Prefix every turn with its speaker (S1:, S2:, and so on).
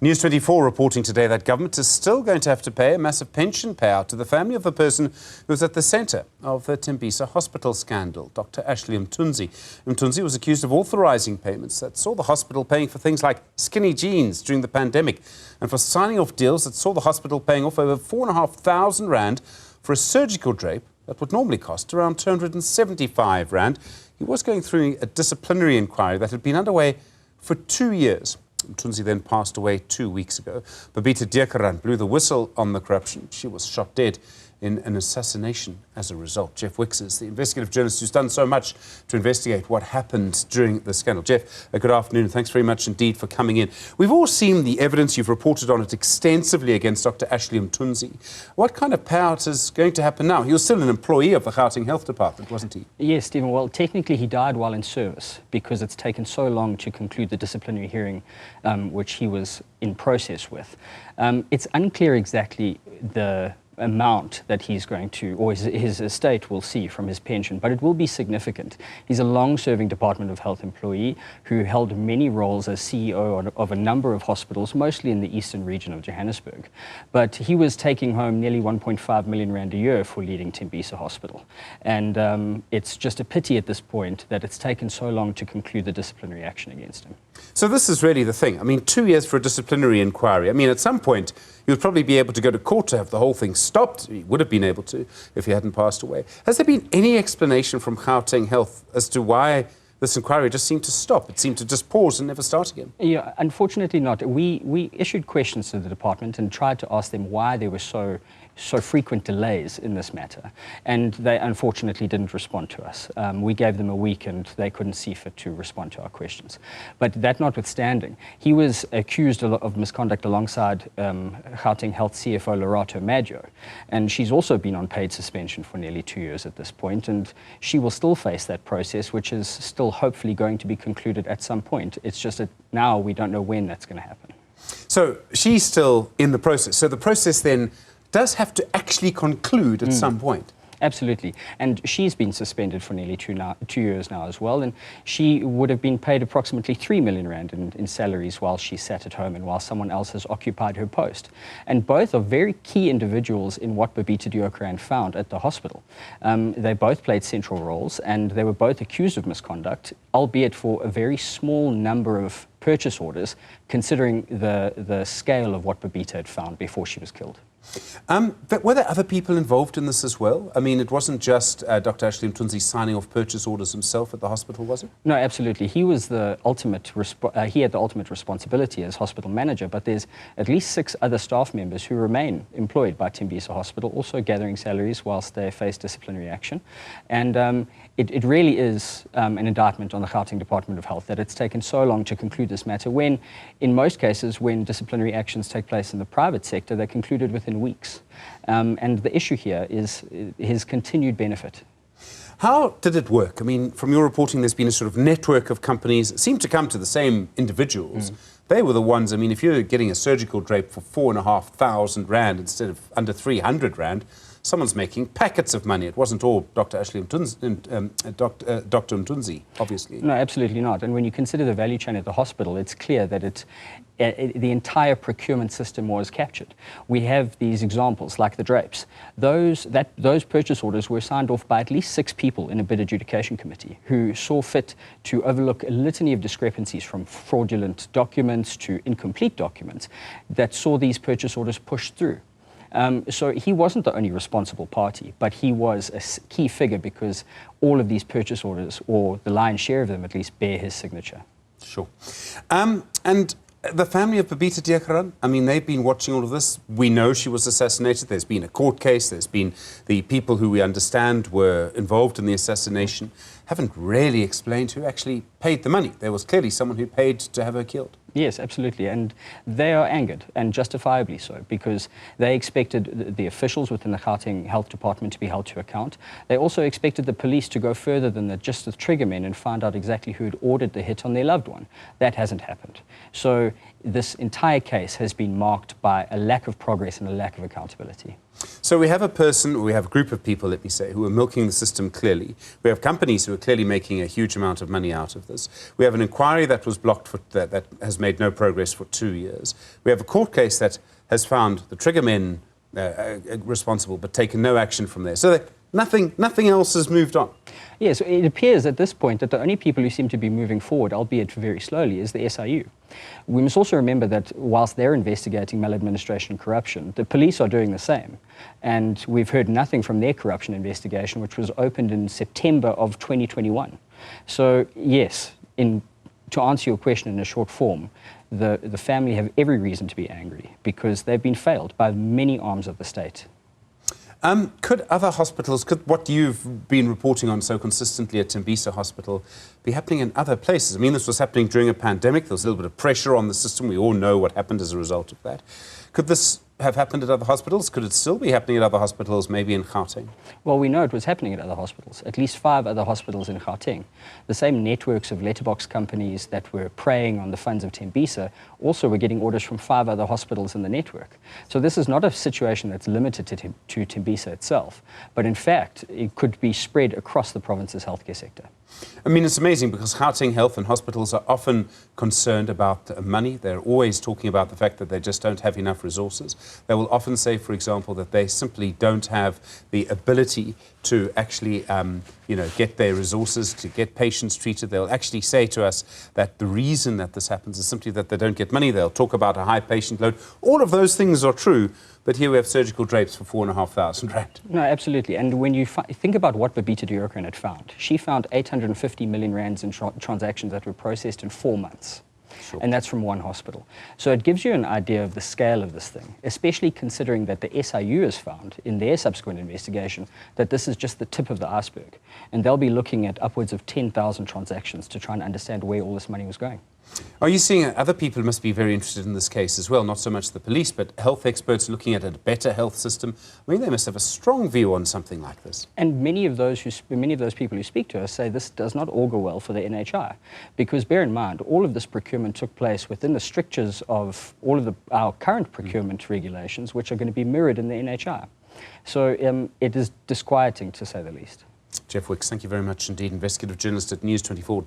S1: News24 reporting today that government is still going to have to pay a massive pension payout to the family of the person who was at the centre of the Tembisa Hospital scandal, Dr Ashley Mthunzi. Mthunzi was accused of authorising payments that saw the hospital paying for things like skinny jeans during the pandemic and for signing off deals that saw the hospital paying off over 4,500 rand for a surgical drape that would normally cost around 275 rand. He was going through a disciplinary inquiry that had been underway for 2 years. Mthunzi then passed away 2 weeks ago. Babita Deokaran blew the whistle on the corruption. She was shot dead in an assassination as a result. Jeff Wicks is the investigative journalist who's done so much to investigate what happened during the scandal. Jeff, good afternoon. Thanks very much indeed for coming in. We've all seen the evidence. You've reported on it extensively against Dr Ashley Mthunzi. What kind of payout is going to happen now? He was still an employee of the Gauteng Health Department, wasn't he?
S2: Yes, Stephen. Well, technically he died while in service because it's taken so long to conclude the disciplinary hearing which he was in process with. It's unclear exactly the amount that he's going to, or his estate will see from his pension, but it will be significant. He's a long-serving Department of Health employee who held many roles as CEO of a number of hospitals, mostly in the eastern region of Johannesburg. But he was taking home nearly 1.5 million rand a year for leading Tembisa Hospital. And it's just a pity at this point that it's taken so long to conclude the disciplinary action against him.
S1: So this is really the thing. I mean, 2 years for a disciplinary inquiry. I mean, at some point, he would probably be able to go to court to have the whole thing stopped. He would have been able to if he hadn't passed away. Has there been any explanation from Gauteng Health as to why this inquiry just seemed to stop? It seemed to just pause and never start again.
S2: Yeah, unfortunately not. We issued questions to the department and tried to ask them why there were so frequent delays in this matter, and they unfortunately didn't respond to us. We gave them a week and they couldn't see fit to respond to our questions. But that notwithstanding, he was accused of misconduct alongside Gauteng Health CFO Lerato Maggio, and she's also been on paid suspension for nearly 2 years at this point, and she will still face that process, which is still hopefully going to be concluded at some point. It's just that now we don't know when that's going to happen. So
S1: she's still in the process. So the process then does have to actually conclude at some point.
S2: Absolutely. And she's been suspended for nearly 2 years now as well. And she would have been paid approximately 3 million rand in salaries while she sat at home and while someone else has occupied her post. And both are very key individuals in what Babita Deokaran found at the hospital. They both played central roles and they were both accused of misconduct, albeit for a very small number of purchase orders, considering the scale of what Babita had found before she was killed.
S1: But were there other people involved in this as well? I mean, it wasn't just Dr Ashley Mthunzi signing off purchase orders himself at the hospital, was it?
S2: No, absolutely. He was the ultimate, he had the ultimate responsibility as hospital manager, but there's at least 6 other staff members who remain employed by Tembisa Hospital, also gathering salaries whilst they face disciplinary action. And it really is an indictment on the Gauteng Department of Health that it's taken so long to conclude this matter when, in most cases, when disciplinary actions take place in the private sector, they're concluded within weeks. And the issue here is his continued benefit.
S1: How did it work? I mean, from your reporting, there's been a sort of network of companies that seem to come to the same individuals. They were the ones, I mean, if you're getting a surgical drape for 4,500 rand instead of under 300 rand, someone's making packets of money. It wasn't all Dr. Ashley Mthunzi, Dr. Mthunzi, obviously.
S2: No, absolutely not. And when you consider the value chain at the hospital, it's clear that the entire procurement system was captured. We have these examples, like the drapes. Those purchase orders were signed off by at least 6 people in a bid adjudication committee who saw fit to overlook a litany of discrepancies from fraudulent documents to incomplete documents that saw these purchase orders pushed through. So he wasn't the only responsible party, but he was a key figure because all of these purchase orders, or the lion's share of them at least, bear his signature.
S1: Sure. And the family of Babita Deokaran, I mean, they've been watching all of this. We know she was assassinated. There's been a court case. There's been the people who we understand were involved in the assassination haven't really explained who actually paid the money. There was clearly someone who paid to have her killed.
S2: Yes, absolutely. And they are angered, and justifiably so, because they expected the officials within the Gauteng Health Department to be held to account. They also expected the police to go further than just the triggermen and find out exactly who had ordered the hit on their loved one. That hasn't happened. So this entire case has been marked by a lack of progress and a lack of accountability.
S1: So we have a person, or we have a group of people, let me say, who are milking the system clearly. We have companies who are clearly making a huge amount of money out of this. We have an inquiry that was blocked that has made no progress for 2 years. We have a court case that has found the trigger men responsible but taken no action from there. So nothing else has moved on.
S2: Yes, it appears at this point that the only people who seem to be moving forward, albeit very slowly, is the SIU. We must also remember that whilst they're investigating maladministration and corruption, the police are doing the same. And we've heard nothing from their corruption investigation, which was opened in September of 2021. So yes, to answer your question in a short form, the family have every reason to be angry because they've been failed by many arms of the state.
S1: Could other hospitals, could what you've been reporting on so consistently at Tembisa Hospital be happening in other places? I mean, this was happening during a pandemic. There was a little bit of pressure on the system. We all know what happened as a result of that. Could this have happened at other hospitals? Could it still be happening at other hospitals, maybe in Gauteng?
S2: Well, we know it was happening at other hospitals, at least 5 other hospitals in Gauteng. The same networks of letterbox companies that were preying on the funds of Tembisa also were getting orders from 5 other hospitals in the network. So this is not a situation that's limited to Tembisa itself, but in fact, it could be spread across the province's healthcare sector.
S1: I mean, it's amazing because Gauteng Health and hospitals are often concerned about money. They're always talking about the fact that they just don't have enough resources. They will often say, for example, that they simply don't have the ability to actually, get their resources, to get patients treated. They'll actually say to us that the reason that this happens is simply that they don't get money. They'll talk about a high patient load. All of those things are true, but here we have surgical drapes for 4,500 rand.
S2: No, absolutely. And when you think about what Babita Deokaran had found, she found 850 million rands in transactions that were processed in 4 months. Sure. And that's from one hospital. So it gives you an idea of the scale of this thing, especially considering that the SIU has found in their subsequent investigation that this is just the tip of the iceberg. And they'll be looking at upwards of 10,000 transactions to try and understand where all this money was going.
S1: Are you seeing other people must be very interested in this case as well, not so much the police, but health experts looking at a better health system? I mean, they must have a strong view on something like this.
S2: And many of those people who speak to us say this does not augur well for the NHI, because bear in mind, all of this procurement took place within the strictures of all of our current procurement regulations, which are going to be mirrored in the NHI. So it is disquieting, to say the least.
S1: Jeff Wicks, thank you very much indeed, investigative journalist at News 24.